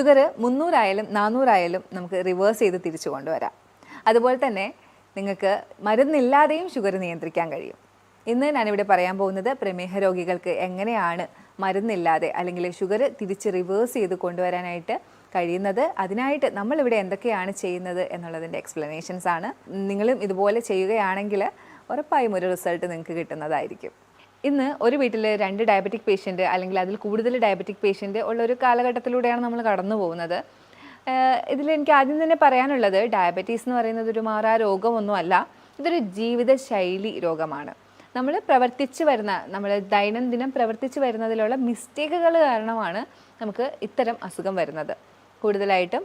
Sugar 300 ആയാലും 400 ആയാലും നമുക്ക് റിവേഴ്സ് ചെയ്ത് തിരിച്ചു കൊണ്ടുവരാം. അതുപോലെ തന്നെ നിങ്ങൾക്ക് മരുന്നില്ലാതെയും ഷുഗർ നിയന്ത്രിക്കാൻ കഴിയും. ഇന്ന് ഞാനിവിടെ പറയാൻ പോകുന്നത് പ്രമേഹ രോഗികൾക്ക് എങ്ങനെയാണ് മരുന്നില്ലാതെ അല്ലെങ്കിൽ ഷുഗർ തിരിച്ച് റിവേഴ്സ് ചെയ്ത് കൊണ്ടുവരാനായിട്ട് കഴിയുന്നത്, അതിനായിട്ട് നമ്മളിവിടെ എന്തൊക്കെയാണ് ചെയ്യുന്നത് എന്നുള്ളതിൻ്റെ എക്സ്പ്ലനേഷൻസ് ആണ്. നിങ്ങളും ഇതുപോലെ ചെയ്യുകയാണെങ്കിൽ ഉറപ്പായും ഒരു റിസൾട്ട് നിങ്ങൾക്ക് കിട്ടുന്നതായിരിക്കും. ഇന്ന് ഒരു വീട്ടിൽ 2 ഡയബറ്റിക് പേഷ്യൻ്റ് അല്ലെങ്കിൽ അതിൽ കൂടുതൽ ഡയബറ്റിക് പേഷ്യൻ്റ് ഉള്ളൊരു കാലഘട്ടത്തിലൂടെയാണ് നമ്മൾ കടന്നു പോകുന്നത്. ഇതിലെനിക്ക് ആദ്യം തന്നെ പറയാനുള്ളത്, ഡയബറ്റീസ് എന്ന് പറയുന്നത് ഒരു മാറാ രോഗമൊന്നുമല്ല, ഇതൊരു ജീവിതശൈലി രോഗമാണ്. നമ്മൾ ദൈനംദിനം പ്രവർത്തിച്ച് വരുന്നതിലുള്ള മിസ്റ്റേക്കുകൾ കാരണമാണ് നമുക്ക് ഇത്തരം അസുഖം വരുന്നത്. കൂടുതലായിട്ടും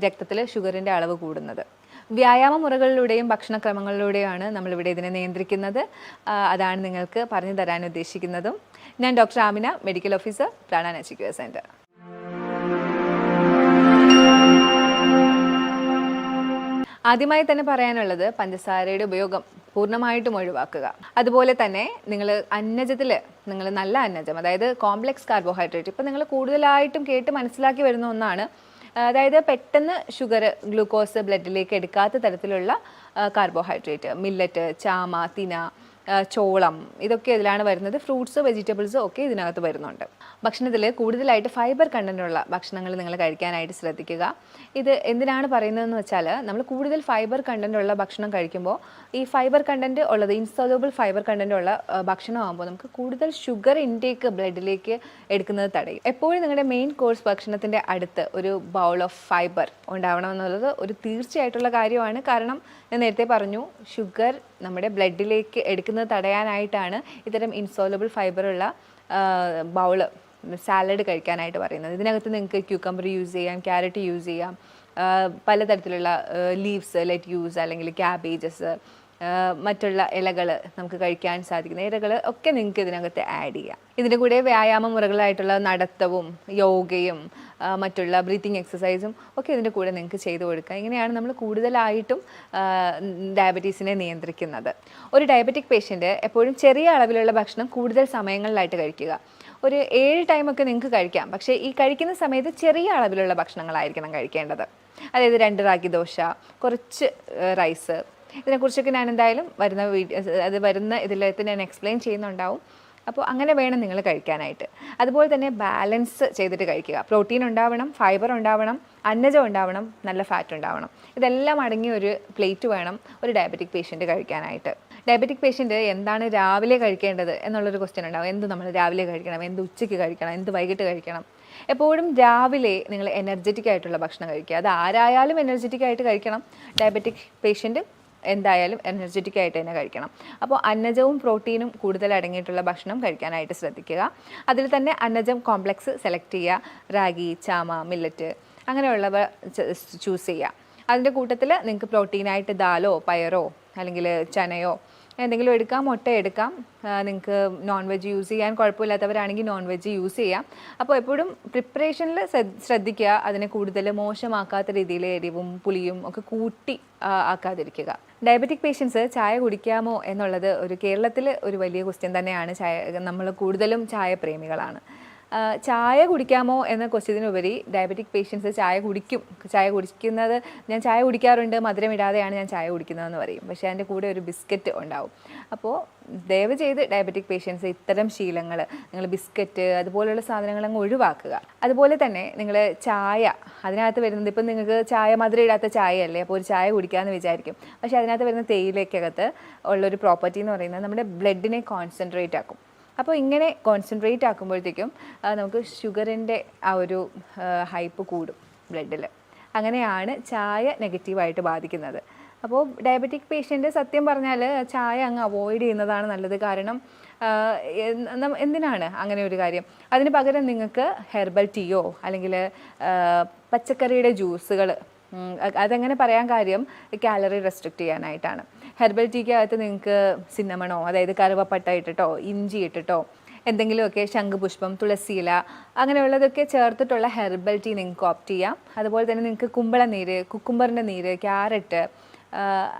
രക്തത്തിൽ ഷുഗറിൻ്റെ അളവ് കൂടുന്നത്. വ്യായാമ മുറകളിലൂടെയും ഭക്ഷണക്രമങ്ങളിലൂടെയാണ് നമ്മളിവിടെ ഇതിനെ നിയന്ത്രിക്കുന്നത്. അതാണ് നിങ്ങൾക്ക് പറഞ്ഞു തരാൻ ഉദ്ദേശിക്കുന്നതും. ഞാൻ doctor Amina, medical officer, Prana natural care centre. ആദ്യമായി തന്നെ പറയാനുള്ളത്, പഞ്ചസാരയുടെ ഉപയോഗം പൂർണ്ണമായിട്ടും ഒഴിവാക്കുക. അതുപോലെ തന്നെ നിങ്ങൾ നല്ല അന്നജം, അതായത് കോംപ്ലക്സ് കാർബോഹൈഡ്രേറ്റ്, ഇപ്പം നിങ്ങൾ കൂടുതലായിട്ടും കേട്ട് മനസ്സിലാക്കി വരുന്ന ഒന്നാണ്. അതായത് പെട്ടെന്ന് ഷുഗർ, ഗ്ലൂക്കോസ് ബ്ലഡിലേക്ക് എടുക്കാത്ത തരത്തിലുള്ള കാർബോഹൈഡ്രേറ്റ്, മില്ലറ്റ്, ചാമ, തിന, ചോളം, ഇതൊക്കെ ഇതിലാണ് വരുന്നത്. ഫ്രൂട്ട്സ്, വെജിറ്റബിൾസ് ഒക്കെ ഇതിനകത്ത് വരുന്നുണ്ട്. ഭക്ഷണത്തിൽ കൂടുതലായിട്ട് ഫൈബർ കണ്ടൻറ്റുള്ള ഭക്ഷണങ്ങൾ നിങ്ങൾ കഴിക്കാനായിട്ട് ശ്രദ്ധിക്കുക. ഇത് എന്തിനാണ് പറയുന്നതെന്ന് വെച്ചാൽ, നമ്മൾ കൂടുതൽ ഫൈബർ കണ്ടൻറ്റുള്ള ഭക്ഷണം കഴിക്കുമ്പോൾ ഈ ഫൈബർ കണ്ടൻറ്റ് ഉള്ളത്, ഇൻസോലബിൾ ഫൈബർ കണ്ടൻറ്റ് ഉള്ള ഭക്ഷണമാകുമ്പോൾ നമുക്ക് കൂടുതൽ ഷുഗർ ഇൻടേക്ക് ബ്ലഡിലേക്ക് എടുക്കുന്നത് തടയും. എപ്പോഴും നിങ്ങളുടെ മെയിൻ കോഴ്സ് ഭക്ഷണത്തിൻ്റെ അടുത്ത് ഒരു ബൗൾ ഓഫ് ഫൈബർ ഉണ്ടാവണമെന്നുള്ളത് ഒരു തീർച്ചയായിട്ടുള്ള കാര്യമാണ്. കാരണം ഞാൻ നേരത്തെ പറഞ്ഞു, ഷുഗർ നമ്മുടെ ബ്ലഡിലേക്ക് എടുക്കുന്നത് തടയാനായിട്ടാണ് ഇത്തരം ഇൻസോലബിൾ ഫൈബറുള്ള ബൗള്, സാലഡ് കഴിക്കാനായിട്ട് പറയുന്നത്. ഇതിനകത്ത് നിങ്ങൾക്ക് ക്യൂക്കമ്പർ യൂസ് ചെയ്യാം, ക്യാരറ്റ് യൂസ് ചെയ്യാം, പലതരത്തിലുള്ള ലീവ്സ്, ലെറ്റ്യൂസ് അല്ലെങ്കിൽ ക്യാബേജസ്, മറ്റുള്ള ഇലകൾ നമുക്ക് കഴിക്കാൻ സാധിക്കുന്ന ഇലകൾ ഒക്കെ നിങ്ങൾക്ക് ഇതിനകത്ത് ആഡ് ചെയ്യാം. ഇതിൻ്റെ കൂടെ വ്യായാമ മുറകളായിട്ടുള്ള നടത്തവും യോഗയും മറ്റുള്ള ബ്രീത്തിങ് എക്സസൈസും ഒക്കെ ഇതിൻ്റെ കൂടെ നിങ്ങൾക്ക് ചെയ്തു കൊടുക്കുക. ഇങ്ങനെയാണ് നമ്മൾ കൂടുതലായിട്ടും ഡയബറ്റീസിനെ നിയന്ത്രിക്കുന്നത്. ഒരു ഡയബറ്റിക് പേഷ്യൻ്റ് എപ്പോഴും ചെറിയ അളവിലുള്ള ഭക്ഷണം കൂടുതൽ സമയങ്ങളിലായിട്ട് കഴിക്കുക. ഒരു 7 ടൈമൊക്കെ നിങ്ങൾക്ക് കഴിക്കാം, പക്ഷേ ഈ കഴിക്കുന്ന സമയത്ത് ചെറിയ അളവിലുള്ള ഭക്ഷണങ്ങളായിരിക്കണം കഴിക്കേണ്ടത്. അതായത് 2 റാഗി ദോശ, കുറച്ച് റൈസ്, ഇതിനെക്കുറിച്ചൊക്കെ ഞാൻ എന്തായാലും വരുന്ന ഇതിലേക്ക് ഞാൻ എക്സ്പ്ലെയിൻ ചെയ്യുന്നുണ്ടാവും. അപ്പോൾ അങ്ങനെ വേണം നിങ്ങൾ കഴിക്കാനായിട്ട്. അതുപോലെ തന്നെ ബാലൻസ് ചെയ്തിട്ട് കഴിക്കുക. പ്രോട്ടീൻ ഉണ്ടാവണം, ഫൈബർ ഉണ്ടാവണം, അന്നജം ഉണ്ടാവണം, നല്ല ഫാറ്റ് ഉണ്ടാവണം. ഇതെല്ലാം അടങ്ങിയ ഒരു പ്ലേറ്റ് വേണം ഒരു ഡയബറ്റിക് പേഷ്യൻ്റ് കഴിക്കാനായിട്ട്. ഡയബറ്റിക് പേഷ്യൻ്റ് എന്താണ് രാവിലെ കഴിക്കേണ്ടത് എന്നുള്ളൊരു ക്വസ്റ്റ്യൻ ഉണ്ടാവും. എന്ത് നമ്മൾ രാവിലെ കഴിക്കണം, എന്ത് ഉച്ചയ്ക്ക് കഴിക്കണം, എന്ത് വൈകിട്ട് കഴിക്കണം. എപ്പോഴും രാവിലെ നിങ്ങൾ എനർജറ്റിക് ആയിട്ടുള്ള ഭക്ഷണം കഴിക്കുക. അത് ആരായാലും എനർജറ്റിക് ആയിട്ട് കഴിക്കണം. ഡയബറ്റിക് പേഷ്യൻ്റ് എന്തായാലും എനർജറ്റിക് ആയിട്ട് തന്നെ കഴിക്കണം. അപ്പോൾ അന്നജവും പ്രോട്ടീനും കൂടുതൽ അടങ്ങിയിട്ടുള്ള ഭക്ഷണം കഴിക്കാനായിട്ട് ശ്രദ്ധിക്കുക. അതിൽ തന്നെ അന്നജം കോംപ്ലക്സ് സെലക്ട് ചെയ്യുക. റാഗി, ചാമ, മില്ലറ്റ് അങ്ങനെയുള്ളവ ചൂസ് ചെയ്യുക. അതിൻ്റെ കൂട്ടത്തിൽ നിങ്ങൾക്ക് പ്രോട്ടീനായിട്ട് ദാലോ, പയറോ അല്ലെങ്കിൽ ചനയോ എന്തെങ്കിലും എടുക്കാം, മുട്ട എടുക്കാം. നിങ്ങൾക്ക് നോൺ വെജ് യൂസ് ചെയ്യാൻ കുഴപ്പമില്ലാത്തവരാണെങ്കിൽ നോൺ വെജ് യൂസ് ചെയ്യാം. അപ്പോൾ എപ്പോഴും പ്രിപ്പറേഷനിൽ ശ്രദ്ധിക്കുക. അതിനെ കൂടുതൽ മോശമാക്കാത്ത രീതിയിൽ എരിവും പുളിയും ഒക്കെ കൂട്ടി ആക്കാതിരിക്കുക. ഡയബറ്റിക് പേഷ്യൻസ് ചായ കുടിക്കാമോ എന്നുള്ളത് കേരളത്തിൽ ഒരു വലിയ ക്വസ്റ്റ്യൻ തന്നെയാണ്. നമ്മൾ കൂടുതലും ചായ പ്രേമികളാണ്. ചായ കുടിക്കാമോ എന്ന ക്വസ്റ്റ്യത്തിനുപരി ഡയബറ്റിക് പേഷ്യൻസ് ചായ കുടിക്കുന്നത്, ഞാൻ ചായ കുടിക്കാറുണ്ട്, മധുരം ഇടാതെയാണ് ഞാൻ ചായ കുടിക്കുന്നതെന്ന് പറയും. പക്ഷേ അതിൻ്റെ കൂടെ ഒരു ബിസ്ക്കറ്റ് ഉണ്ടാവും. അപ്പോൾ ദയവ് ചെയ്ത് ഡയബറ്റിക് പേഷ്യൻസ് ഇത്തരം ശീലങ്ങൾ, നിങ്ങൾ ബിസ്ക്കറ്റ് അതുപോലുള്ള സാധനങ്ങൾ അങ്ങ് ഒഴിവാക്കുക. അതുപോലെ തന്നെ നിങ്ങൾ ചായ, അതിനകത്ത് വരുന്നത്, ഇപ്പം നിങ്ങൾക്ക് ചായ മധുരം ഇടാത്ത ചായയല്ലേ, അപ്പോൾ ഒരു ചായ കുടിക്കാമെന്ന് വിചാരിക്കും. പക്ഷേ അതിനകത്ത് വരുന്ന തേയിലയ്ക്കകത്ത് ഉള്ളൊരു പ്രോപ്പർട്ടി എന്ന് പറയുന്നത് നമ്മുടെ ബ്ലഡിനെ കോൺസെൻട്രേറ്റ് ആക്കും. അപ്പോൾ ഇങ്ങനെ കോൺസെൻട്രേറ്റ് ആക്കുമ്പോഴത്തേക്കും നമുക്ക് ഷുഗറിൻ്റെ ആ ഒരു ഹൈപ്പ് കൂടും ബ്ലഡിൽ. അങ്ങനെയാണ് ചായ നെഗറ്റീവായിട്ട് ബാധിക്കുന്നത്. അപ്പോൾ ഡയബറ്റിക് പേഷ്യൻ്റ് സത്യം പറഞ്ഞാൽ ചായ അങ്ങ് അവോയ്ഡ് ചെയ്യുന്നതാണ് നല്ലത്. കാരണം എന്തിനാണ് അങ്ങനെ ഒരു കാര്യം? അതിന് പകരം നിങ്ങൾക്ക് ഹെർബൽ ടീയോ അല്ലെങ്കിൽ പച്ചക്കറിയുടെ ജ്യൂസുകൾ, അതെങ്ങനെ പറയാൻ കാര്യം കാലറി റെസ്ട്രിക്റ്റ് ചെയ്യാനായിട്ടാണ്. ഹെർബൽ ടീക്കകത്ത് നിങ്ങൾക്ക് സിന്നമണോ, അതായത് കറുവപ്പട്ട ഇട്ടിട്ടോ ഇഞ്ചി ഇട്ടിട്ടോ എന്തെങ്കിലുമൊക്കെ, ശംഖുപുഷ്പം, തുളസിയില അങ്ങനെയുള്ളതൊക്കെ ചേർത്തിട്ടുള്ള ഹെർബൽ ടീ നിങ്ങൾക്ക് ഓപ്റ്റ് ചെയ്യാം. അതുപോലെ തന്നെ നിങ്ങൾക്ക് കുമ്പളനീര്, കുക്കുംബറിൻ്റെ നീര്, ക്യാരറ്റ്,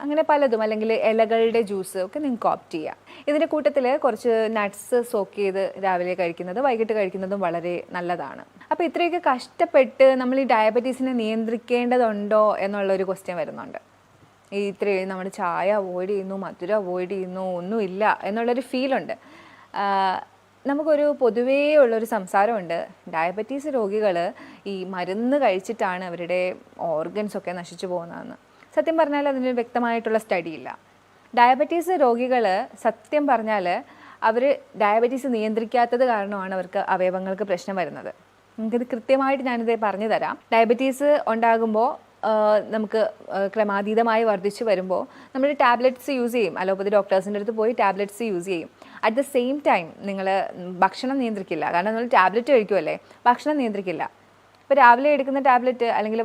അങ്ങനെ പലതും, അല്ലെങ്കിൽ ഇലകളുടെ ജ്യൂസ് ഒക്കെ നിങ്ങൾക്ക് ഓപ്റ്റ് ചെയ്യാം. ഇതിൻ്റെ കൂട്ടത്തിൽ കുറച്ച് നട്ട്സ് സോക്ക് ചെയ്ത് രാവിലെ കഴിക്കുന്നത് വൈകിട്ട് കഴിക്കുന്നതും വളരെ നല്ലതാണ്. അപ്പോൾ ഇത്രയൊക്കെ കഷ്ടപ്പെട്ട് നമ്മൾ ഈ ഡയബറ്റീസിനെ നിയന്ത്രിക്കേണ്ടതുണ്ടോ എന്നുള്ളൊരു ക്വസ്റ്റ്യൻ വരുന്നുണ്ട്. ഈ ഇത്രയും നമ്മൾ ചായ അവോയ്ഡ് ചെയ്യുന്നു, മധുരം അവോയ്ഡ് ചെയ്യുന്നു, ഒന്നുമില്ല എന്നുള്ളൊരു ഫീലുണ്ട്. നമുക്കൊരു പൊതുവേ ഉള്ളൊരു സംസാരമുണ്ട്, ഡയബറ്റീസ് രോഗികൾ ഈ മരുന്ന് കഴിച്ചിട്ടാണ് അവരുടെ ഓർഗൻസൊക്കെ നശിച്ചു പോകുന്നതെന്ന്. സത്യം പറഞ്ഞാൽ അതിന് വ്യക്തമായിട്ടുള്ള സ്റ്റഡി ഇല്ല. ഡയബറ്റീസ് രോഗികൾ സത്യം പറഞ്ഞാൽ അവർ ഡയബറ്റീസ് നിയന്ത്രിക്കാത്തത് കാരണമാണ് അവർക്ക് അവയവങ്ങൾക്ക് പ്രശ്നം വരുന്നത്. നമുക്കിത് കൃത്യമായിട്ട് ഞാനിത് പറഞ്ഞു തരാം. ഡയബറ്റീസ് ഉണ്ടാകുമ്പോൾ നമുക്ക് ക്രമാതീതമായി വർദ്ധിച്ചു വരുമ്പോൾ നമ്മൾ ടാബ്ലറ്റ്സ് യൂസ് ചെയ്യും. അലോപ്പതി ഡോക്ടേഴ്സിൻ്റെ അടുത്ത് പോയി ടാബ്ലറ്റ്സ് യൂസ് ചെയ്യും. അറ്റ് ദ സെയിം ടൈം നിങ്ങൾ ഭക്ഷണം നിയന്ത്രിക്കില്ല. കാരണം നമ്മൾ ടാബ്ലറ്റ് കഴിക്കുമല്ലേ, ഭക്ഷണം നിയന്ത്രിക്കില്ല. ഇപ്പോൾ രാവിലെ എടുക്കുന്ന ടാബ്ലറ്റ് അല്ലെങ്കിൽ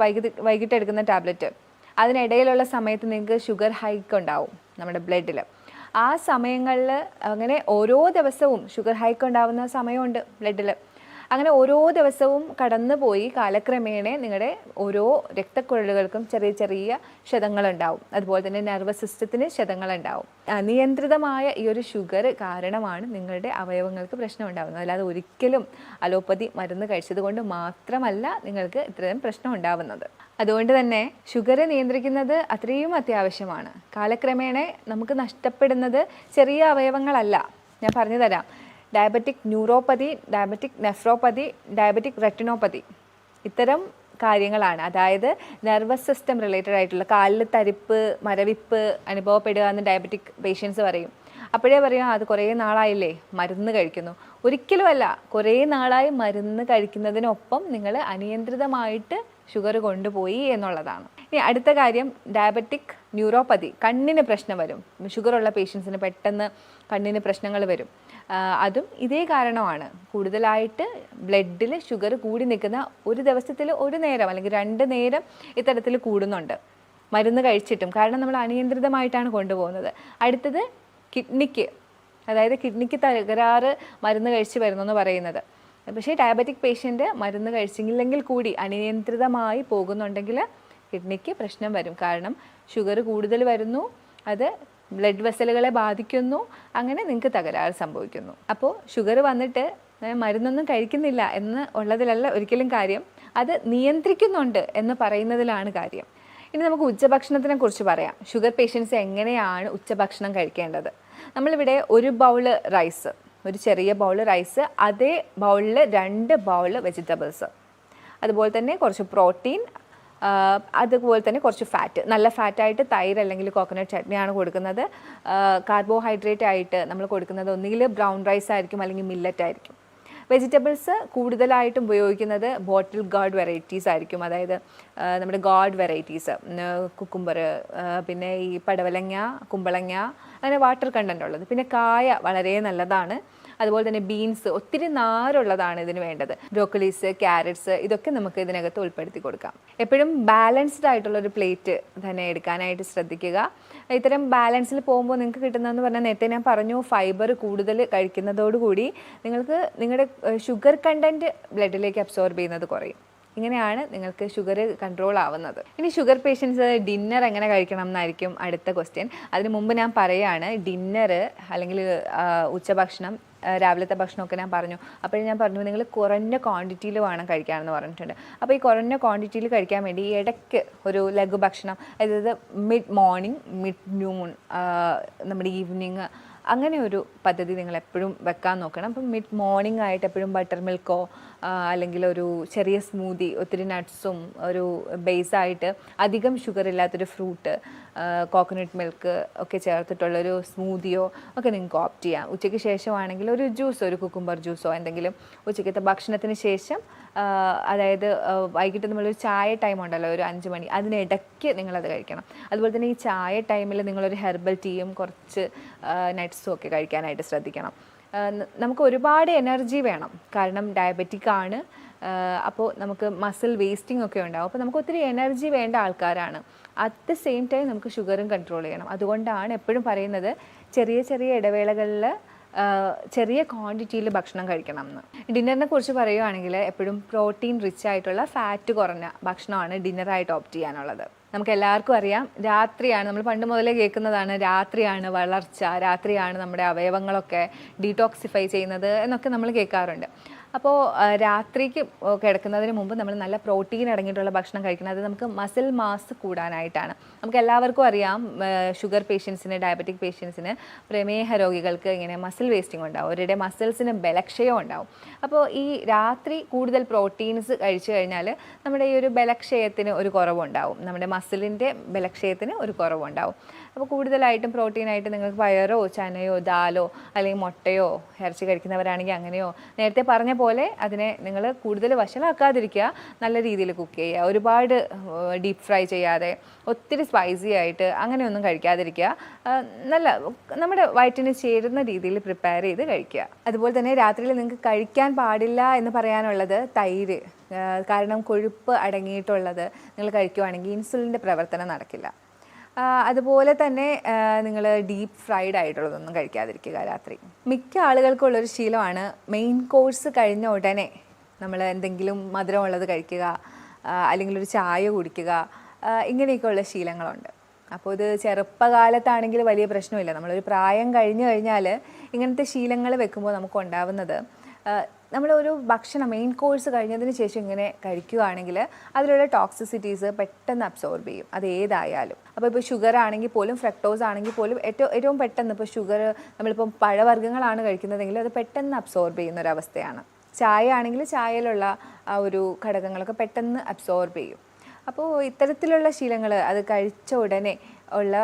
വൈകിട്ട് എടുക്കുന്ന ടാബ്ലറ്റ്, അതിനിടയിലുള്ള സമയത്ത് നിങ്ങൾക്ക് ഷുഗർ ഹൈക്ക് ഉണ്ടാവും നമ്മുടെ ബ്ലഡിൽ. ആ സമയങ്ങളിൽ അങ്ങനെ ഓരോ ദിവസവും ഷുഗർ ഹൈക്ക് ഉണ്ടാവുന്ന സമയമുണ്ട് ബ്ലഡിൽ. അങ്ങനെ ഓരോ ദിവസവും കടന്നു പോയി കാലക്രമേണ നിങ്ങളുടെ ഓരോ രക്തക്കുഴലുകൾക്കും ചെറിയ ചെറിയ ക്ഷതങ്ങളുണ്ടാവും. അതുപോലെ തന്നെ നെർവസ് സിസ്റ്റത്തിന് ക്ഷതങ്ങളുണ്ടാവും. അനിയന്ത്രിതമായ ഈ ഒരു ഷുഗർ കാരണമാണ് നിങ്ങളുടെ അവയവങ്ങൾക്ക് പ്രശ്നം ഉണ്ടാകുന്നത്. അല്ലാതെ ഒരിക്കലും അലോപ്പതി മരുന്ന് കഴിച്ചത് കൊണ്ട് മാത്രമല്ല നിങ്ങൾക്ക് ഇത്രയും പ്രശ്നം ഉണ്ടാവുന്നത്. അതുകൊണ്ട് തന്നെ ഷുഗർ നിയന്ത്രിക്കുന്നത് അത്രയും അത്യാവശ്യമാണ്. കാലക്രമേണ നമുക്ക് നഷ്ടപ്പെടുന്നത് ചെറിയ അവയവങ്ങളല്ല. ഞാൻ പറഞ്ഞു തരാം. Diabetic neuropathy, diabetic nephropathy, diabetic retinopathy, ഇത്തരം കാര്യങ്ങളാണ്. അതായത് നെർവസ് സിസ്റ്റം റിലേറ്റഡ് ആയിട്ടുള്ള കാലിൽ തരിപ്പ്, മരവിപ്പ് അനുഭവപ്പെടുക എന്ന് ഡയബറ്റിക് പേഷ്യൻസ് പറയും. അപ്പോഴേ പറയാം അത് കുറേ നാളായില്ലേ മരുന്ന് കഴിക്കുന്നു. ഒരിക്കലുമല്ല, കുറേ നാളായി മരുന്ന് കഴിക്കുന്നതിനൊപ്പം നിങ്ങൾ അനിയന്ത്രിതമായിട്ട് ഷുഗർ കൊണ്ടുപോയി എന്നുള്ളതാണ്. ഇനി അടുത്ത കാര്യം, ഡയബറ്റിക് ന്യൂറോപ്പതി, കണ്ണിന് പ്രശ്നം വരും. ഷുഗറുള്ള പേഷ്യൻസിന് പെട്ടെന്ന് കണ്ണിന് പ്രശ്നങ്ങൾ വരും. അതും ഇതേ കാരണമാണ്. കൂടുതലായിട്ട് ബ്ലഡിൽ ഷുഗർ കൂടി നിൽക്കുന്ന, ഒരു ദിവസത്തിൽ ഒരു നേരം അല്ലെങ്കിൽ 2 നേരം ഇത്തരത്തിൽ കൂടുന്നുണ്ട് മരുന്ന് കഴിച്ചിട്ടും. കാരണം നമ്മൾ അനിയന്ത്രിതമായിട്ടാണ് കൊണ്ടുപോകുന്നത്. അടുത്തത് കിഡ്നിക്ക്, അതായത് കിഡ്നിക്ക് തകരാറ് മരുന്ന് കഴിച്ച് വരുന്നു എന്ന് പറയുന്നത്. പക്ഷേ ഡയബറ്റിക് പേഷ്യൻ്റ് മരുന്ന് കഴിച്ചില്ലെങ്കിൽ കൂടി അനിയന്ത്രിതമായി പോകുന്നുണ്ടെങ്കിൽ കിഡ്നിക്ക് പ്രശ്നം വരും. കാരണം ഷുഗർ കൂടുതൽ വരുന്നു, അത് ബ്ലഡ് വെസലുകളെ ബാധിക്കുന്നു, അങ്ങനെ നിങ്ങൾക്ക് തകരാറ് സംഭവിക്കുന്നു. അപ്പോൾ ഷുഗർ വന്നിട്ട് മരുന്നൊന്നും കഴിക്കുന്നില്ല എന്ന് ഉള്ളതിലല്ല ഒരിക്കലും കാര്യം, അത് നിയന്ത്രിക്കുന്നുണ്ട് എന്ന് പറയുന്നതിലാണ് കാര്യം. ഇനി നമുക്ക് ഉച്ചഭക്ഷണത്തിനെ കുറിച്ച് പറയാം. ഷുഗർ പേഷ്യൻസ് എങ്ങനെയാണ് ഉച്ചഭക്ഷണം കഴിക്കേണ്ടത്? നമ്മളിവിടെ ഒരു ബൗള് റൈസ്, ഒരു ചെറിയ ബൗള് റൈസ്, അതേ ബൗളിൽ 2 ബൗള് വെജിറ്റബിൾസ്, അതുപോലെ തന്നെ കുറച്ച് പ്രോട്ടീൻ, അതുപോലെ തന്നെ കുറച്ച് ഫാറ്റ്, നല്ല ഫാറ്റായിട്ട് തൈര് അല്ലെങ്കിൽ കോക്കനട്ട് ചട്നിയാണ് കൊടുക്കുന്നത്. കാർബോഹൈഡ്രേറ്റ് ആയിട്ട് നമ്മൾ കൊടുക്കുന്നത് ഒന്നുകിൽ ബ്രൗൺ റൈസ് ആയിരിക്കും അല്ലെങ്കിൽ മില്ലറ്റ് ആയിരിക്കും. വെജിറ്റബിൾസ് കൂടുതലായിട്ടും ഉപയോഗിക്കുന്നത് ബോട്ടിൽ ഗാർഡ് വെറൈറ്റീസ് ആയിരിക്കും. അതായത് നമ്മുടെ ഗാർഡ് വെറൈറ്റീസ്, കുക്കുംബർ, പിന്നെ ഈ പടവലങ്ങ, കുമ്പളങ്ങ, അങ്ങനെ വാട്ടർ കണ്ടൻ്റ് ഉള്ളത്. പിന്നെ കായ വളരെ നല്ലതാണ്. അതുപോലെ തന്നെ ബീൻസ്, ഒത്തിരി നാരുള്ളതാണ് ഇതിന് വേണ്ടത്. ബ്രോക്കലീസ്, ക്യാരറ്റ്സ്, ഇതൊക്കെ നമുക്ക് ഇതിനകത്ത് ഉൾപ്പെടുത്തി കൊടുക്കാം. എപ്പോഴും ബാലൻസ്ഡ് ആയിട്ടുള്ളൊരു പ്ലേറ്റ് തന്നെ എടുക്കാനായിട്ട് ശ്രദ്ധിക്കുക. ഇത്തരം ബാലൻസിൽ പോകുമ്പോൾ നിങ്ങൾക്ക് കിട്ടുന്നതെന്ന് പറഞ്ഞാൽ, നേരത്തെ ഞാൻ പറഞ്ഞു, ഫൈബർ കൂടുതൽ കഴിക്കുന്നതോടുകൂടി നിങ്ങൾക്ക് നിങ്ങളുടെ ഷുഗർ കണ്ടൻറ്റ് ബ്ലഡിലേക്ക് അബ്സോർബ് ചെയ്യുന്നത് കുറയും. ഇങ്ങനെയാണ് നിങ്ങൾക്ക് ഷുഗർ കൺട്രോൾ ആവുന്നത്. ഇനി ഷുഗർ പേഷ്യൻസ് ഡിന്നർ എങ്ങനെ കഴിക്കണം എന്നായിരിക്കും അടുത്ത ക്വസ്റ്റ്യൻ. അതിന് മുമ്പ് ഞാൻ പറയുകയാണ്, ഡിന്നർ അല്ലെങ്കിൽ ഉച്ചഭക്ഷണം, രാവിലത്തെ ഭക്ഷണമൊക്കെ ഞാൻ പറഞ്ഞു. അപ്പോഴും ഞാൻ പറഞ്ഞു നിങ്ങൾ കുറഞ്ഞ ക്വാണ്ടിറ്റിയിൽ വേണം കഴിക്കാമെന്ന് പറഞ്ഞിട്ടുണ്ട്. അപ്പോൾ ഈ കുറഞ്ഞ ക്വാണ്ടിറ്റിയിൽ കഴിക്കാൻ വേണ്ടി ഇടയ്ക്ക് ഒരു ലഘു ഭക്ഷണം, അതായത് മിഡ് മോർണിംഗ്, മിഡ് നൂൺ, നമ്മുടെ ഈവനിങ്, അങ്ങനെ ഒരു പദ്ധതി നിങ്ങൾ എപ്പോഴും വെക്കാൻ നോക്കണം. അപ്പം മിഡ് മോർണിംഗ് ആയിട്ട് എപ്പോഴും ബട്ടർ മിൽക്കോ അല്ലെങ്കിൽ ഒരു ചെറിയ സ്മൂതി, ഒത്തിരി നട്ട്സും ഒരു ബേസായിട്ട് അധികം ഷുഗർ ഇല്ലാത്തൊരു ഫ്രൂട്ട്, കോക്കനട്ട് മിൽക്ക് ഒക്കെ ചേർത്തിട്ടുള്ളൊരു സ്മൂതിയോ ഒക്കെ നിങ്ങൾക്ക് ഓപ്റ്റ് ചെയ്യാം. ഉച്ചയ്ക്ക് ശേഷമാണെങ്കിൽ ഒരു ജ്യൂസോ, ഒരു കുക്കുംബർ ജ്യൂസോ എന്തെങ്കിലും ഉച്ചയ്ക്കത്തെ ഭക്ഷണത്തിന് ശേഷം, അതായത് വൈകിട്ട് നമ്മളൊരു ചായ ടൈം ഉണ്ടല്ലോ, ഒരു 5 മണി, അതിനിടയ്ക്ക് നിങ്ങളത് കഴിക്കണം. അതുപോലെ തന്നെ ഈ ചായ ടൈമിൽ നിങ്ങളൊരു ഹെർബൽ ടീയും കുറച്ച് നട്ട്സും ഒക്കെ കഴിക്കാനായിട്ട് ശ്രദ്ധിക്കണം. നമുക്ക് ഒരുപാട് എനർജി വേണം, കാരണം ഡയബറ്റിക് ആണ്. അപ്പോൾ നമുക്ക് മസിൽ വേസ്റ്റിംഗ് ഒക്കെ ഉണ്ടാകും. അപ്പോൾ നമുക്ക് ഒത്തിരി എനർജി വേണ്ട ആൾക്കാരാണ്. അറ്റ് ദ സെയിം ടൈം നമുക്ക് ഷുഗറും കൺട്രോൾ ചെയ്യണം. അതുകൊണ്ടാണ് എപ്പോഴും പറയുന്നത് ചെറിയ ചെറിയ ഇടവേളകളിൽ ചെറിയ ക്വാണ്ടിറ്റിയിൽ ഭക്ഷണം കഴിക്കണം എന്ന്. ഡിന്നറിനെ കുറിച്ച് പറയുകയാണെങ്കിൽ എപ്പോഴും പ്രോട്ടീൻ റിച്ച് ആയിട്ടുള്ള ഫാറ്റ് കുറഞ്ഞ ഭക്ഷണമാണ് ഡിന്നറായിട്ട് ഓപ്റ്റ് ചെയ്യാനുള്ളത്. നമുക്ക് എല്ലാവർക്കും അറിയാം, രാത്രിയാണ്, നമ്മൾ പണ്ട് മുതലേ കേൾക്കുന്നതാണ്, രാത്രിയാണ് വളർച്ച, രാത്രിയാണ് നമ്മുടെ അവയവങ്ങളൊക്കെ ഡീടോക്സിഫൈ ചെയ്യുന്നത് എന്നൊക്കെ നമ്മൾ കേൾക്കാറുണ്ട്. അപ്പോൾ രാത്രിക്ക് കിടക്കുന്നതിന് മുമ്പ് നമ്മൾ നല്ല പ്രോട്ടീൻ അടങ്ങിയിട്ടുള്ള ഭക്ഷണം കഴിക്കണം. അത് നമുക്ക് മസിൽ മാസ് കൂടാനായിട്ടാണ്. നമുക്ക് എല്ലാവർക്കും അറിയാം, ഷുഗർ പേഷ്യൻസിന്, ഡയബറ്റിക് പേഷ്യൻസിന്, പ്രമേഹ രോഗികൾക്ക് ഇങ്ങനെ മസിൽ വേസ്റ്റിംഗ് ഉണ്ടാവും, അവരുടെ മസിൽസിന് ബലക്ഷയം ഉണ്ടാവും. അപ്പോൾ ഈ രാത്രി കൂടുതൽ പ്രോട്ടീൻസ് കഴിച്ചു കഴിഞ്ഞാൽ നമ്മുടെ ഈ ഒരു ബലക്ഷയത്തിന് ഒരു കുറവുണ്ടാവും, നമ്മുടെ മസിലിൻ്റെ ബലക്ഷയത്തിന് ഒരു കുറവുണ്ടാവും. അപ്പോൾ കൂടുതലായിട്ടും പ്രോട്ടീനായിട്ട് നിങ്ങൾക്ക് പയറോ ചനയോ ദാലോ അല്ലെങ്കിൽ മുട്ടയോ ഇറച്ചി കഴിക്കുന്നവരാണെങ്കിൽ അങ്ങനെയോ, നേരത്തെ പറഞ്ഞ പോലെ അതിനെ നിങ്ങൾ കൂടുതൽ വഷളാക്കാതിരിക്കുക, നല്ല രീതിയിൽ കുക്ക് ചെയ്യുക, ഒരുപാട് ഡീപ്പ് ഫ്രൈ ചെയ്യാതെ ഒത്തിരി സ്പൈസി ആയിട്ട് അങ്ങനെയൊന്നും കഴിക്കാതിരിക്കുക, നല്ല നമ്മുടെ വയറ്റിന് ചേരുന്ന രീതിയിൽ പ്രിപ്പയർ ചെയ്ത് കഴിക്കുക. അതുപോലെ തന്നെ രാത്രിയിൽ നിങ്ങൾക്ക് കഴിക്കാൻ പാടില്ല എന്ന് പറയാനുള്ളത് തൈര്, കാരണം കൊഴുപ്പ് അടങ്ങിയിട്ടുള്ളത് നിങ്ങൾ കഴിക്കുവാണെങ്കിൽ ഇൻസുലിൻ്റെ പ്രവർത്തനം നടക്കില്ല. അതുപോലെ തന്നെ നിങ്ങൾ ഡീപ്പ് ഫ്രൈഡ് ആയിട്ടുള്ളതൊന്നും കഴിക്കാതിരിക്കുക രാത്രി. മിക്ക ആളുകൾക്കുള്ളൊരു ശീലമാണ് മെയിൻ കോഴ്സ് കഴിഞ്ഞ ഉടനെ നമ്മൾ എന്തെങ്കിലും മധുരമുള്ളത് കഴിക്കുക, അല്ലെങ്കിൽ ഒരു ചായ കുടിക്കുക, ഇങ്ങനെയൊക്കെയുള്ള ശീലങ്ങളുണ്ട്. അപ്പോൾ ഇത് ചെറുപ്പകാലത്താണെങ്കിൽ വലിയ പ്രശ്നമില്ല. നമ്മളൊരു പ്രായം കഴിഞ്ഞു കഴിഞ്ഞാൽ ഇങ്ങനത്തെ ശീലങ്ങൾ വെക്കുമ്പോൾ നമുക്ക് ഉണ്ടാവുന്നത്, നമ്മളൊരു ഭക്ഷണം മെയിൻ കോഴ്സ് കഴിഞ്ഞതിന് ശേഷം ഇങ്ങനെ കഴിക്കുകയാണെങ്കിൽ അതിലുള്ള ടോക്സിസിറ്റീസ് പെട്ടെന്ന് അബ്സോർബ് ചെയ്യും, അത് ഏതായാലും. അപ്പോൾ ഇപ്പോൾ ഷുഗർ ആണെങ്കിൽ പോലും, ഫ്രക്ടോസ് ആണെങ്കിൽ പോലും ഏറ്റവും പെട്ടെന്ന്, ഇപ്പോൾ ഷുഗർ നമ്മളിപ്പം പഴവർഗ്ഗങ്ങളാണ് കഴിക്കുന്നതെങ്കിൽ അത് പെട്ടെന്ന് അബ്സോർബ് ചെയ്യുന്ന ഒരവസ്ഥയാണ്. ചായ ആണെങ്കിൽ ചായയിലുള്ള ആ ഒരു ഘടകങ്ങളൊക്കെ പെട്ടെന്ന് അബ്സോർബ് ചെയ്യും. അപ്പോൾ ഇത്തരത്തിലുള്ള ശീലങ്ങൾ, അത് കഴിച്ച ഉടനെ ഉള്ള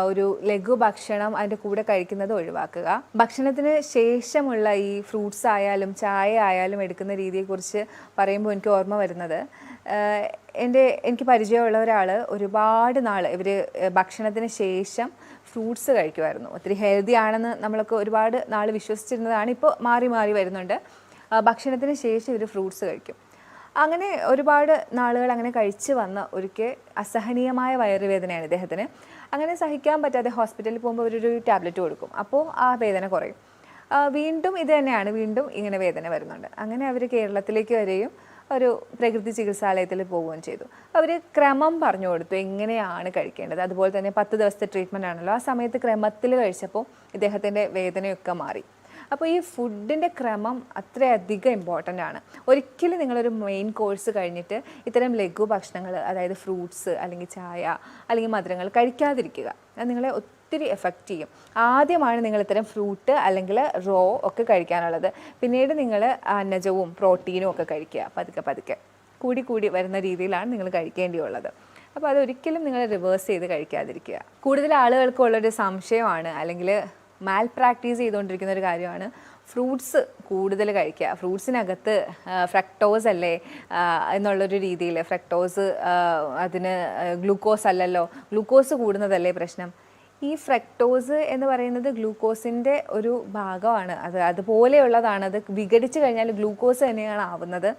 ഒരു ലഘു ഭക്ഷണം അതിൻ്റെ കൂടെ കഴിക്കുന്നത് ഒഴിവാക്കുക. ഭക്ഷണത്തിന് ശേഷമുള്ള ഈ ഫ്രൂട്ട്സ് ആയാലും ചായ ആയാലും എടുക്കുന്ന രീതിയെക്കുറിച്ച് പറയുമ്പോൾ എനിക്ക് ഓർമ്മ വരുന്നത്, എനിക്ക് പരിചയമുള്ള ഒരാൾ ഒരുപാട് നാൾ ഇവർ ഭക്ഷണത്തിന് ശേഷം ഫ്രൂട്ട്സ് കഴിക്കുമായിരുന്നു. ഒത്തിരി ഹെൽത്തി ആണെന്ന് നമ്മളൊക്കെ ഒരുപാട് നാൾ വിശ്വസിച്ചിരുന്നതാണ്. ഇപ്പോൾ മാറി മാറി വരുന്നുണ്ട്. ഭക്ഷണത്തിന് ശേഷം ഇവർ ഫ്രൂട്ട്സ് കഴിക്കും. അങ്ങനെ ഒരുപാട് നാളുകൾ അങ്ങനെ കഴിച്ച് വന്ന ഒരിക്കൽ അസഹനീയമായ വയറുവേദനയാണ് ഇദ്ദേഹത്തിന്. അങ്ങനെ സഹിക്കാൻ പറ്റാതെ ഹോസ്പിറ്റലിൽ പോകുമ്പോൾ അവരൊരു ടാബ്ലറ്റ് കൊടുക്കും, അപ്പോൾ ആ വേദന കുറയും. വീണ്ടും ഇത് തന്നെയാണ്, വീണ്ടും ഇങ്ങനെ വേദന വരുന്നുണ്ട്. അങ്ങനെ അവർ കേരളത്തിലേക്ക് വരികയും ഒരു പ്രകൃതി ചികിത്സാലയത്തിൽ പോവുകയും ചെയ്തു. അവർ ക്രമം പറഞ്ഞു കൊടുത്തു എങ്ങനെയാണ് കഴിക്കേണ്ടത്. അതുപോലെ തന്നെ 10 ദിവസത്തെ ട്രീറ്റ്മെൻ്റ് ആണല്ലോ, ആ സമയത്ത് ക്രമത്തിൽ കഴിച്ചപ്പോൾ ഇദ്ദേഹത്തിൻ്റെ വേദനയൊക്കെ മാറി. അപ്പോൾ ഈ ഫുഡിൻ്റെ ക്രമം അത്രയധികം ഇമ്പോർട്ടൻ്റ് ആണ്. ഒരിക്കലും നിങ്ങളൊരു മെയിൻ കോഴ്സ് കഴിഞ്ഞിട്ട് ഇത്തരം ലഘു ഭക്ഷണങ്ങൾ, അതായത് ഫ്രൂട്ട്സ് അല്ലെങ്കിൽ ചായ അല്ലെങ്കിൽ മധുരങ്ങൾ കഴിക്കാതിരിക്കുക. അത് നിങ്ങളെ ഒത്തിരി എഫക്റ്റ് ചെയ്യും. ആദ്യമാണ് നിങ്ങൾ ഇത്തരം ഫ്രൂട്ട് അല്ലെങ്കിൽ റോ ഒക്കെ കഴിക്കാനുള്ളത്. പിന്നീട് നിങ്ങൾ അന്നജവും പ്രോട്ടീനും ഒക്കെ കഴിക്കുക. പതുക്കെ കൂടി വരുന്ന രീതിയിലാണ് നിങ്ങൾ കഴിക്കേണ്ടിയുള്ളത്. അപ്പോൾ അതൊരിക്കലും നിങ്ങൾ റിവേഴ്സ് ചെയ്ത് കഴിക്കാതിരിക്കുക. കൂടുതൽ ആളുകൾക്കുള്ളൊരു സംശയമാണ്, അല്ലെങ്കിൽ മാൽ പ്രാക്ടീസ് ചെയ്തുകൊണ്ടിരിക്കുന്ന ഒരു കാര്യമാണ് ഫ്രൂട്ട്സ് കൂടുതൽ കഴിക്കുക. ഫ്രൂട്ട്സിനകത്ത് ഫ്രക്ടോസ് അല്ലേ എന്നുള്ളൊരു രീതിയിൽ, ഫ്രക്ടോസ് അതിന് ഗ്ലൂക്കോസ് അല്ലല്ലോ, ഗ്ലൂക്കോസ് കൂടുന്നതല്ലേ പ്രശ്നം. ഈ ഫ്രക്ടോസ് എന്ന് പറയുന്നത് ഗ്ലൂക്കോസിൻ്റെ ഒരു ഭാഗമാണ്, അതുപോലെയുള്ളതാണ്. അത് വിഘടിച്ച് കഴിഞ്ഞാൽ ഗ്ലൂക്കോസ് തന്നെയാണ് ആവുന്നത്.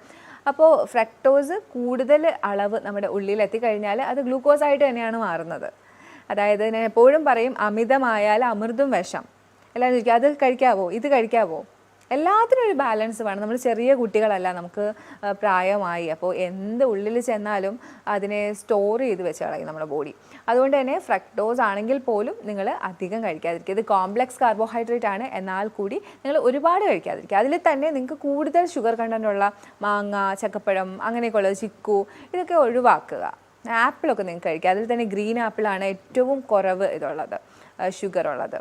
അപ്പോൾ ഫ്രക്ടോസ് കൂടുതൽ അളവ് നമ്മുടെ ഉള്ളിലെത്തിക്കഴിഞ്ഞാൽ അത് ഗ്ലൂക്കോസായിട്ട് തന്നെയാണ് മാറുന്നത്. അതായത് ഞാൻ എപ്പോഴും പറയും, അമിതമായാൽ അമൃതും വിഷം. എല്ലാവരും ചോദിക്കും അത് കഴിക്കാവോ, ഇത് കഴിക്കാവോ. എല്ലാത്തിനും ഒരു ബാലൻസ് വേണം. നമ്മൾ ചെറിയ കുട്ടികളല്ല, നമുക്ക് പ്രായമായി. അപ്പോൾ എന്ത് ഉള്ളിൽ ചെന്നാലും അതിനെ സ്റ്റോർ ചെയ്ത് വെച്ച് കളയും നമ്മുടെ ബോഡി. അതുകൊണ്ട് തന്നെ ഫ്രക്ടോസ് ആണെങ്കിൽ പോലും നിങ്ങൾ അധികം കഴിക്കാതിരിക്കുക. ഇത് കോംപ്ലക്സ് കാർബോഹൈഡ്രേറ്റ് ആണ്, എന്നാൽ കൂടി നിങ്ങൾ ഒരുപാട് കഴിക്കാതിരിക്കുക. അതിൽ തന്നെ നിങ്ങൾക്ക് കൂടുതൽ ഷുഗർ കണ്ടൻറ്റുള്ള മാങ്ങ, ചക്കപ്പഴം, അങ്ങനെയൊക്കെയുള്ളത്, ചിക്കു, ഇതൊക്കെ ഒഴിവാക്കുക. ആപ്പിളൊക്കെ നിങ്ങൾക്ക് കഴിക്കുക. അതിൽ തന്നെ ഗ്രീൻ ആപ്പിളാണ് ഏറ്റവും കുറവ് ഇതുള്ളത്, ഷുഗർ ഉള്ളത്.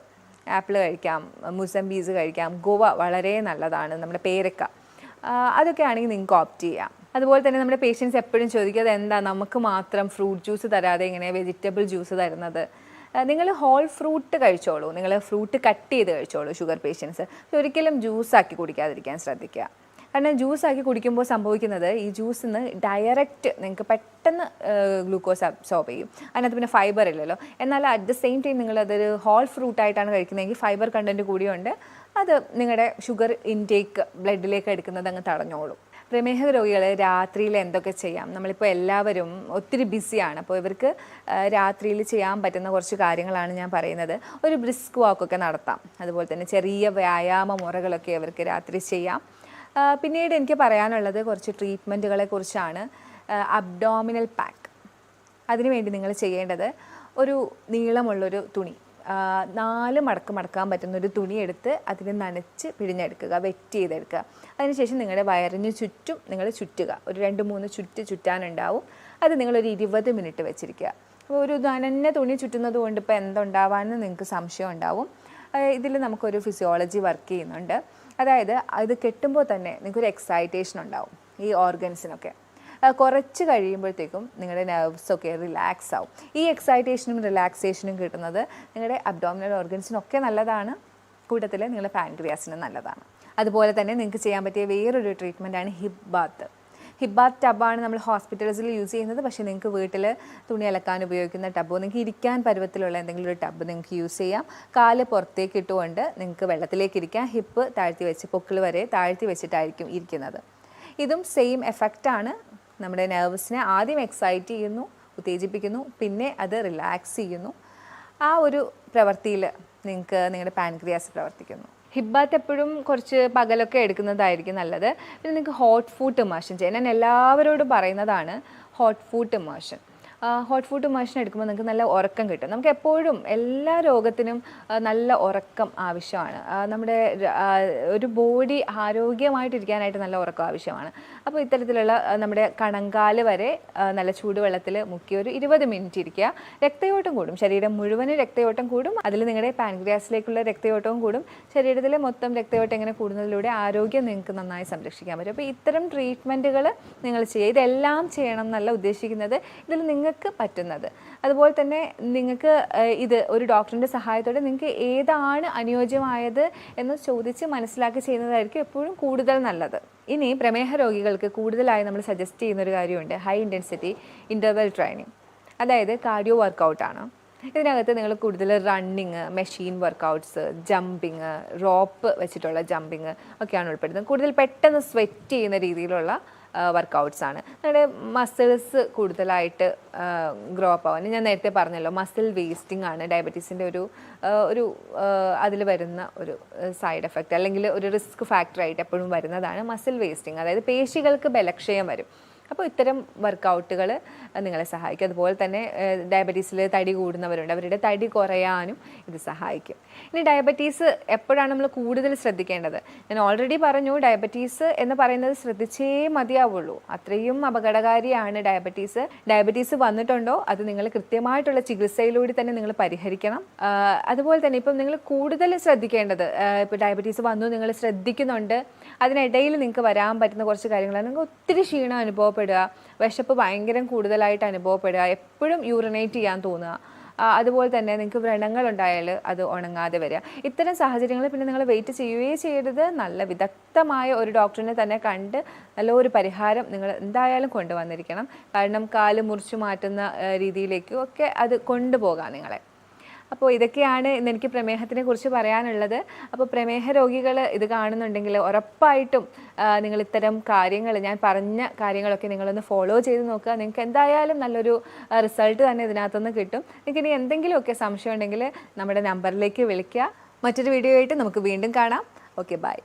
ആപ്പിൾ കഴിക്കാം, മുസംബീസ് കഴിക്കാം, ഗോവ വളരെ നല്ലതാണ്, നമ്മുടെ പേരക്ക, അതൊക്കെ ആണെങ്കിൽ നിങ്ങൾക്ക് ഓപ്റ്റ് ചെയ്യാം. അതുപോലെ തന്നെ നമ്മുടെ പേഷ്യൻസ് എപ്പോഴും ചോദിക്കുക, എന്താ നമുക്ക് മാത്രം ഫ്രൂട്ട് ജ്യൂസ് തരാതെ ഇങ്ങനെ വെജിറ്റബിൾ ജ്യൂസ് തരുന്നത്. നിങ്ങൾ ഹോൾ ഫ്രൂട്ട് കഴിച്ചോളൂ, നിങ്ങൾ ഫ്രൂട്ട് കട്ട് ചെയ്ത് കഴിച്ചോളൂ ഷുഗർ പേഷ്യൻസ്. ഒരിക്കലും ജ്യൂസാക്കി കുടിക്കാതിരിക്കാൻ ശ്രദ്ധിക്കുക. കാരണം ജ്യൂസാക്കി കുടിക്കുമ്പോൾ സംഭവിക്കുന്നത്, ഈ ജ്യൂസിൽ നിന്ന് ഡയറക്റ്റ് നിങ്ങൾക്ക് പെട്ടെന്ന് ഗ്ലൂക്കോസ് അബ്സോർബ് ചെയ്യും. അതിനകത്ത് പിന്നെ ഫൈബർ ഇല്ലല്ലോ. എന്നാൽ അറ്റ് ദ സെയിം ടൈം നിങ്ങളതൊരു ഹോൾ ഫ്രൂട്ടായിട്ടാണ് കഴിക്കുന്നതെങ്കിൽ ഫൈബർ കണ്ടൻറ്റ് കൂടിയുണ്ട്, അത് നിങ്ങളുടെ ഷുഗർ ഇൻടേക്ക് ബ്ലഡിലേക്ക് എടുക്കുന്നത് അങ്ങ് തടഞ്ഞോളും. പ്രമേഹ രോഗികൾ രാത്രിയിൽ എന്തൊക്കെ ചെയ്യാം? നമ്മളിപ്പോൾ എല്ലാവരും ഒത്തിരി ബിസിയാണ്. അപ്പോൾ ഇവർക്ക് രാത്രിയിൽ ചെയ്യാൻ പറ്റുന്ന കുറച്ച് കാര്യങ്ങളാണ് ഞാൻ പറയുന്നത്. ഒരു ബ്രിസ്ക് വാക്കൊക്കെ നടത്താം. അതുപോലെ തന്നെ ചെറിയ വ്യായാമ മുറകളൊക്കെ ഇവർക്ക് രാത്രി ചെയ്യാം. പിന്നീട് എനിക്ക് പറയാനുള്ളത് കുറച്ച് ട്രീറ്റ്മെൻറ്റുകളെ കുറിച്ചാണ്. അബ്ഡോമിനൽ പാക്ക്, അതിനുവേണ്ടി നിങ്ങൾ ചെയ്യേണ്ടത് ഒരു നീളമുള്ളൊരു തുണി, 4 മടക്ക് മടക്കാൻ പറ്റുന്ന ഒരു തുണി എടുത്ത് അതിനെ നനച്ച് പിഴിഞ്ഞെടുക്കുക, വെറ്റ് ചെയ്തെടുക്കുക. അതിനുശേഷം നിങ്ങളുടെ വയറിന് ചുറ്റും നിങ്ങൾ ചുറ്റുക. ഒരു 2-3 ചുറ്റാനുണ്ടാവും. അത് നിങ്ങളൊരു 20 മിനിറ്റ് വെച്ചിരിക്കുക. അപ്പോൾ ഒരു നനഞ്ഞ തുണി ചുറ്റുന്നത് കൊണ്ട് ഇപ്പോൾ എന്തുണ്ടാവാമെന്ന് നിങ്ങൾക്ക് സംശയം ഉണ്ടാവും. ഇതിൽ നമുക്കൊരു ഫിസിയോളജി വർക്ക് ചെയ്യുന്നുണ്ട്. അതായത് ഇത് കെട്ടുമ്പോൾ തന്നെ നിങ്ങൾക്കൊരു എക്സൈറ്റേഷൻ ഉണ്ടാവും ഈ ഓർഗൻസിനൊക്കെ. കുറച്ച് കഴിയുമ്പോഴത്തേക്കും നിങ്ങളുടെ നെർവ്സൊക്കെ റിലാക്സ് ആവും. ഈ എക്സൈറ്റേഷനും റിലാക്സേഷനും കിട്ടുന്നത് നിങ്ങളുടെ അബ്ഡോമിനൽ ഓർഗൻസിനൊക്കെ നല്ലതാണ്, കൂട്ടത്തിൽ നിങ്ങളുടെ പാൻക്രിയാസിനും നല്ലതാണ്. അതുപോലെ തന്നെ നിങ്ങൾക്ക് ചെയ്യാൻ പറ്റിയ വേറൊരു ട്രീറ്റ്മെൻറ്റാണ് ഹിപ്പ് ബാത്ത്. ഹിപ്പ് ബാത്ത് ടബാണ് നമ്മൾ ഹോസ്പിറ്റൽസിൽ യൂസ് ചെയ്യുന്നത്. പക്ഷേ നിങ്ങൾക്ക് വീട്ടിൽ തുണി അലക്കാൻ ഉപയോഗിക്കുന്ന ടബോ, നിങ്ങൾക്ക് ഇരിക്കാൻ പരുവത്തിലുള്ള എന്തെങ്കിലും ഒരു ടബ് നിങ്ങൾക്ക് യൂസ് ചെയ്യാം. കാല് പുറത്തേക്ക് ഇട്ടുകൊണ്ട് നിങ്ങൾക്ക് വെള്ളത്തിലേക്ക് ഇരിക്കാം. ഹിപ്പ് താഴ്ത്തി വെച്ച് പൊക്കിൾ വരെ താഴ്ത്തി വെച്ചിട്ടായിരിക്കും ഇരിക്കുന്നത്. ഇതും സെയിം എഫക്റ്റാണ്. നമ്മുടെ നെർവ്സിനെ ആദ്യം എക്സൈറ്റ് ചെയ്യുന്നു, ഉത്തേജിപ്പിക്കുന്നു, പിന്നെ അത് റിലാക്സ് ചെയ്യുന്നു. ആ ഒരു പ്രവൃത്തിയിൽ നിങ്ങൾക്ക് നിങ്ങളുടെ പാൻക്രിയാസ് പ്രവർത്തിക്കുന്നു. ഹിപ്പ് ബാത്ത് എപ്പോഴും കുറച്ച് പകലൊക്കെ എടുക്കുന്നതായിരിക്കും നല്ലത്. പിന്നെ നിങ്ങൾക്ക് ഹോട്ട് ഫുഡ് ഇമേർഷൻ ചെയ്യാൻ ഞാൻ എല്ലാവരോടും പറയുന്നതാണ് hot food immersion. Hot food immersion എടുക്കുമ്പോൾ നിങ്ങൾക്ക് നല്ല ഉറക്കം കിട്ടും. നമുക്ക് എപ്പോഴും എല്ലാ രോഗത്തിനും നല്ല ഉറക്കം ആവശ്യമാണ്. നമ്മുടെ ഒരു ബോഡി ആരോഗ്യമായിട്ടിരിക്കാനായിട്ട് നല്ല ഉറക്കം ആവശ്യമാണ്. അപ്പോൾ ഇത്തരത്തിലുള്ള നമ്മുടെ കണങ്കാല് വരെ നല്ല ചൂടുവെള്ളത്തിൽ മുക്കി ഒരു 20 മിനിറ്റ് ഇരിക്കുക. രക്തയോട്ടം കൂടും, ശരീരം മുഴുവനും രക്തയോട്ടം കൂടും. അതിൽ നിങ്ങളുടെ പാൻക്രിയാസിലേക്കുള്ള രക്തയോട്ടവും കൂടും. ശരീരത്തിലെ മൊത്തം രക്തയോട്ടം ഇങ്ങനെ കൂടുന്നതിലൂടെ ആരോഗ്യം നിങ്ങൾക്ക് നന്നായി സംരക്ഷിക്കാൻ പറ്റും. അപ്പോൾ ഇത്തരം ട്രീറ്റ്മെൻറ്റുകൾ നിങ്ങൾ ചെയ്യുക. ഇതെല്ലാം ചെയ്യണം എന്നല്ല ഉദ്ദേശിക്കുന്നത്, ഇതിൽ നിങ്ങൾക്ക് പറ്റുന്നത്. അതുപോലെ തന്നെ നിങ്ങൾക്ക് ഇത് ഒരു ഡോക്ടറിൻ്റെ സഹായത്തോടെ നിങ്ങൾക്ക് ഏതാണ് അനുയോജ്യമായത് എന്ന് ചോദിച്ച് മനസ്സിലാക്കി ചെയ്യുന്നതായിരിക്കും എപ്പോഴും കൂടുതൽ നല്ലത്. ഇനി പ്രമേഹ രോഗികൾക്ക് കൂടുതലായി നമ്മൾ സജസ്റ്റ് ചെയ്യുന്ന ഒരു കാര്യമുണ്ട്, ഹൈ ഇൻറ്റൻസിറ്റി ഇൻ്റർവെൽ ട്രെയിനിങ്. അതായത് കാർഡിയോ വർക്കൗട്ടാണ്. ഇതിനകത്ത് നിങ്ങൾ കൂടുതൽ running, machine workouts, jumping, rope വെച്ചിട്ടുള്ള ജമ്പിങ് ഒക്കെയാണ് ഉൾപ്പെടുന്നത്. കൂടുതൽ പെട്ടെന്ന് സ്വെറ്റ് ചെയ്യുന്ന രീതിയിലുള്ള വർക്കൗട്ട്സ് ആണ്. നിങ്ങളുടെ മസിൽസ് കൂടുതലായിട്ട് ഗ്രോ അപ്പ് ആവാൻ ഞാൻ നേരത്തെ പറഞ്ഞല്ലോ, മസിൽ വേസ്റ്റിംഗ് ആണ് ഡയബറ്റീസിൻ്റെ ഒരു അതിൽ വരുന്ന ഒരു സൈഡ് എഫക്റ്റ്, അല്ലെങ്കിൽ ഒരു റിസ്ക് ഫാക്ടറായിട്ട് എപ്പോഴും വരുന്നതാണ് മസിൽ വേസ്റ്റിംഗ്. അതായത് പേശികൾക്ക് ബലക്ഷയം വരും. അപ്പോൾ ഇത്തരം വർക്കൗട്ടുകൾ നിങ്ങളെ സഹായിക്കും. അതുപോലെ തന്നെ ഡയബറ്റീസിൽ തടി കൂടുന്നവരുണ്ട്, അവരുടെ തടി കുറയാനും ഇത് സഹായിക്കും. ഇനി ഡയബറ്റീസ് എപ്പോഴാണ് നമ്മൾ കൂടുതൽ ശ്രദ്ധിക്കേണ്ടത്? ഞാൻ ഓൾറെഡി പറഞ്ഞു, ഡയബറ്റീസ് എന്ന് പറയുന്നത് ശ്രദ്ധിച്ചേ മതിയാവുള്ളൂ. അത്രയും അപകടകാരിയാണ് ഡയബറ്റീസ്. ഡയബറ്റീസ് വന്നിട്ടുണ്ടോ അത് നിങ്ങൾ കൃത്യമായിട്ടുള്ള ചികിത്സയിലൂടെ തന്നെ നിങ്ങൾ പരിഹരിക്കണം. അതുപോലെ തന്നെ ഇപ്പം നിങ്ങൾ കൂടുതൽ ശ്രദ്ധിക്കേണ്ടത്, ഇപ്പോൾ ഡയബറ്റീസ് വന്നു നിങ്ങൾ ശ്രദ്ധിക്കുന്നുണ്ട്, അതിനിടയിൽ നിങ്ങൾക്ക് വരാൻ പറ്റുന്ന കുറച്ച് കാര്യങ്ങളാണ്. നിങ്ങൾക്ക് ഒത്തിരി ക്ഷീണം അനുഭവപ്പെടുക, വിശപ്പ് ഭയങ്കര കൂടുതലായിട്ട് അനുഭവപ്പെടുക, എപ്പോഴും യൂറിനേറ്റ് ചെയ്യാൻ തോന്നുക, അതുപോലെ തന്നെ നിങ്ങൾക്ക് വ്രണങ്ങൾ ഉണ്ടായാൽ അത് ഉണങ്ങാതെ വരിക. ഇത്തരം സാഹചര്യങ്ങളിൽ പിന്നെ നിങ്ങൾ വെയിറ്റ് ചെയ്യുകയേ ചെയ്യരുത്. നല്ല വിദഗ്ധമായ ഒരു ഡോക്ടറിനെ തന്നെ കണ്ട് നല്ലൊരു പരിഹാരം നിങ്ങൾ എന്തായാലും കൊണ്ടുവന്നിരിക്കണം. കാരണം കാല് മുറിച്ചു മാറ്റുന്ന രീതിയിലേക്കും ഒക്കെ അത് കൊണ്ടുപോകാം നിങ്ങളെ. അപ്പോൾ ഇതൊക്കെയാണ് ഇന്ന് എനിക്ക് പ്രമേഹത്തിനെ കുറിച്ച് പറയാനുള്ളത്. അപ്പോൾ പ്രമേഹ രോഗികൾ ഇത് കാണുന്നുണ്ടെങ്കിൽ ഉറപ്പായിട്ടും നിങ്ങൾ ഇത്തരം കാര്യങ്ങൾ, ഞാൻ പറഞ്ഞ കാര്യങ്ങളൊക്കെ നിങ്ങളൊന്ന് ഫോളോ ചെയ്ത് നോക്കുക. നിങ്ങൾക്ക് എന്തായാലും നല്ലൊരു റിസൾട്ട് തന്നെ ഇതിനകത്തുനിന്ന് കിട്ടും. നിങ്ങൾക്ക് ഇനി എന്തെങ്കിലുമൊക്കെ സംശയം ഉണ്ടെങ്കിൽ നമ്മുടെ നമ്പറിലേക്ക് വിളിക്കുക. മറ്റൊരു വീഡിയോ ആയിട്ട് നമുക്ക് വീണ്ടും കാണാം. Okay, by.